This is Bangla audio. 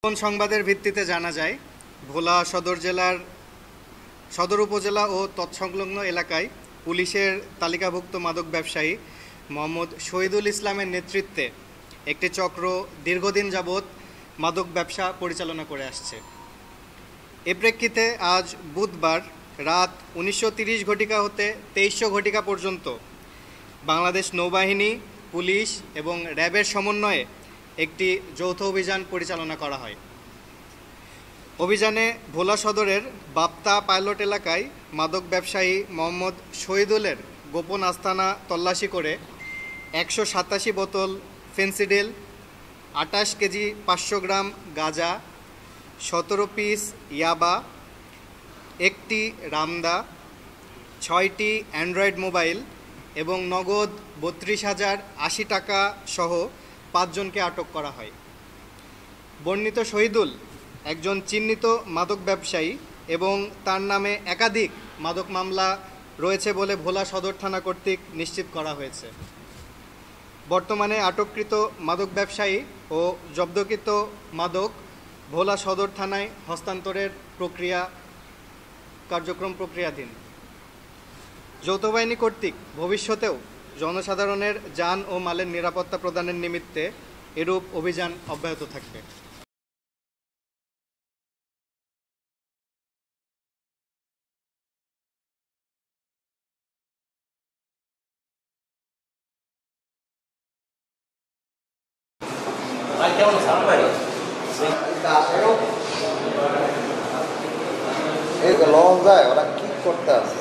কোন সংবাদের ভিত্তিতে জানা যায় ভোলা সদর উপজেলা ও তৎসংলগ্ন এলাকায় পুলিশের তালিকাভুক্ত মাদক ব্যবসায়ী মোহাম্মদ শহীদুল ইসলামের নেতৃত্বে একটি চক্র দীর্ঘদিন যাবৎ মাদক ব্যবসা পরিচালনা করে আসছে। এ প্রেক্ষিতে আজ বুধবার রাত 19:30 ঘটিকা হতে 2300 ঘটিকা পর্যন্ত বাংলাদেশ নৌবাহিনী, পুলিশ এবং র্যাবের সমন্বয়ে একটি যৌথ অভিযান পরিচালনা করা হয়। অভিযানে ভোলা সদরের বাপ্তা পাইলট এলাকায় মাদক ব্যবসায়ী মোহাম্মদ শহীদুলের গোপন আস্তানা তল্লাশি করে 187 বোতল ফেন্সিডিল, 28 কেজি 500 গ্রাম গাঁজা, 17 পিস ইয়াবা, একটি রামদা, 6টি অ্যান্ড্রয়েড মোবাইল এবং নগদ 32,080 টাকা সহ 5 জনকে আটক করা হয়। বর্ণিত শহীদুল একজন চিহ্নিত মাদক ব্যবসায়ী এবং তার নামে একাধিক মাদক মামলা রয়েছে বলে ভোলা সদর থানা কর্তৃক নিশ্চিত করা হয়েছে। বর্তমানে আটককৃত মাদক ব্যবসায়ী ও জব্দকৃত মাদক ভোলা সদর থানায় হস্তান্তরের কার্যক্রম প্রক্রিয়াধীন। যৌথ বাহিনী কর্তৃক ভবিষ্যতেও জনসাধারণের যান ও মালের নিরাপত্তা প্রদানের নিমিত্তে এরূপ অভিযান অব্যাহত থাকবে। এই লং যায় ওরা কি করতে আছে।